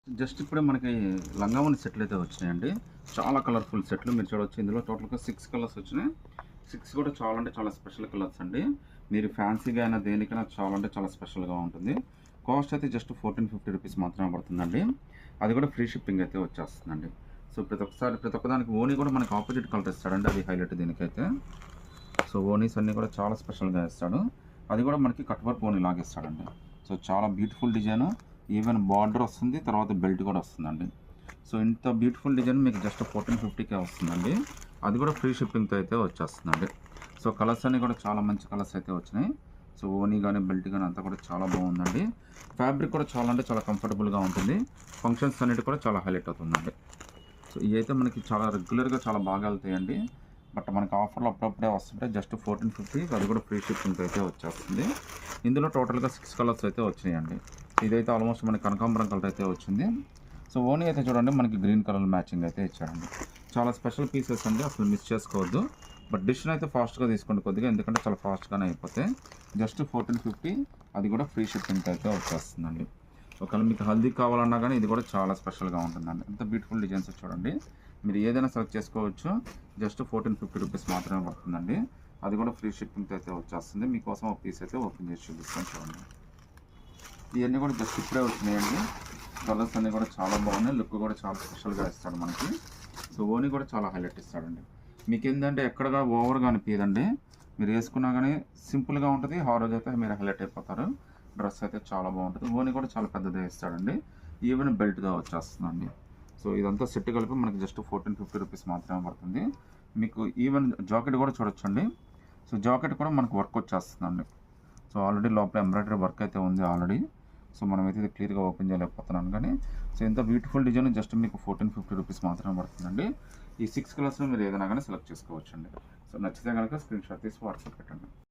Just ఇప్పుడే మనకి లంగావోని సెట్లు అయితే వచ్చినాయండి. చాలా కలర్‌ఫుల్ సెట్లు మీరు చూడొచ్చు. ఇందులో టోటల్‌గా 6 కలర్స్ వచ్చినాయి. 6 కూడా చాలా అంటే చాలా స్పెషల్ కలర్స్ అండి. మీరు ఫ్యాన్సీగా అయినా దేనికైనా చాలా అంటే చాలా స్పెషల్‌గా ఉంటుంది. కాస్ట్ అయితే జస్ట్ 1450 రూపీస్ మాత్రమే పడుతుందండి. అది కూడా ఫ్రీ షిప్పింగ్ అయితే వచ్చేస్తుందండి. సో ప్రతి ఒక్కదానికి ఓనీ కూడా మనకి ఆపోజిట్ కలర్ ఇస్తాడండి. అది హైలైట్ దీనికైతే. సో ఓనీస్ అన్నీ కూడా చాలా స్పెషల్‌గా ఇస్తాడు. అది కూడా మనకి కట్ వర్క్ ఓనీ లాగా ఇస్తాడండి. సో చాలా బ్యూటిఫుల్ డిజైను. ఈవెన్ బార్డర్ వస్తుంది. తర్వాత బెల్ట్ కూడా వస్తుందండి. సో ఇంత బ్యూటిఫుల్ డిజైన్ మీకు జస్ట్ 1450కే వస్తుందండి. అది కూడా ఫ్రీ షిప్పింగ్‌తో అయితే వచ్చేస్తుందండి. సో కలర్స్ అన్నీ కూడా చాలా మంచి కలర్స్ అయితే వచ్చినాయి. సో ఓనీ గానీ, బెల్ట్ గానీ అంతా కూడా చాలా బాగుందండి. ఫ్యాబ్రిక్ కూడా చాలా అంటే చాలా కంఫర్టబుల్‌గా ఉంటుంది. ఫంక్షన్స్ అన్నిటి కూడా చాలా హైలైట్ అవుతుందండి. సో ఇవైతే మనకి చాలా రెగ్యులర్‌గా చాలా బాగా వెళ్తాయండి. బట్ మనకి ఆఫర్‌లో అప్పుడప్పుడే వస్తుంటాయి. జస్ట్ 1450 అది కూడా ఫ్రీ షిప్పింగ్‌తో అయితే వచ్చేస్తుంది. ఇందులో టోటల్‌గా 6 కలర్స్ అయితే వచ్చినాయండి. ఇదైతే ఆల్మోస్ట్ మనకి కనకాంబరం కలర్ అయితే వచ్చింది. సో ఓనీ అయితే చూడండి మనకి గ్రీన్ కలర్ మ్యాచింగ్ అయితే ఇచ్చాడండి. చాలా స్పెషల్ పీసెస్ అండి. అసలు మిస్ చేసుకోవద్దు. బట్ డిష్‌ని అయితే ఫాస్ట్‌గా తీసుకోండి కొద్దిగా. ఎందుకంటే చాలా ఫాస్ట్‌గానే అయిపోతాయి. జస్ట్ 1450 అది కూడా ఫ్రీ షిప్పింగ్‌తో అయితే వచ్చేస్తుందండి. ఒకవేళ మీకు హల్దీ కావాలన్నా కానీ ఇది కూడా చాలా స్పెషల్‌గా ఉంటుందండి. ఎంత బ్యూటిఫుల్ డిజైన్స్ చూడండి. మీరు ఏదైనా సెలెక్ట్ చేసుకోవచ్చు. జస్ట్ 1450 రూపీస్ మాత్రమే పడుతుందండి. అది కూడా ఫ్రీ షిప్పింగ్‌తో అయితే వచ్చేస్తుంది. మీకోసం ఒక పీస్ అయితే ఓపెన్ చేసి చూపిస్తాను చూడండి. ఇవన్నీ కూడా జస్ట్ ఇప్పుడే వచ్చినాయండి. కలర్స్ అన్నీ కూడా చాలా బాగున్నాయి. లుక్ కూడా చాలా స్పెషల్‌గా ఇస్తాడు మనకి. సో ఓనీ కూడా చాలా హైలైట్ ఇస్తాడండి. మీకేందంటే ఎక్కడగా ఓవర్‌గా అనిపియదండి. మీరు వేసుకున్నా కానీ సింపుల్‌గా ఉంటుంది. ఆ రోజు అయితే మీరు హైలైట్ అయిపోతారు. డ్రెస్ అయితే చాలా బాగుంటుంది. ఓనీ కూడా చాలా పెద్దదే ఇస్తాడండి. ఈవెన్ బెల్ట్‌గా వచ్చేస్తుందండి. సో ఇదంతా సెట్ కలిపి మనకి జస్ట్ 1450 రూపీస్ మాత్రమే పడుతుంది. మీకు ఈవెన్ జాకెట్ కూడా చూడొచ్చండి. సో జాకెట్ కూడా మనకు వర్క్ వచ్చేస్తుందండి. సో ఆల్రెడీ లోపల ఎంబ్రాయిడరీ వర్క్ అయితే ఉంది ఆల్రెడీ. సో మనమైతే ఇది క్లియర్‌గా ఓపెన్ చేయలేకపోతున్నాను కానీ సో ఇంత బ్యూటిఫుల్ డిజైన్ జస్ట్ మీకు 1450 రూపీస్ మాత్రమే పడుతుందండి. ఈ 6 కలర్స్‌లో మీరు ఏదైనా కానీ సెలెక్ట్ చేసుకోవచ్చండి. సో నచ్చితే కనుక స్క్రీన్‌షాట్ తీసి వాట్సాప్ పెట్టండి.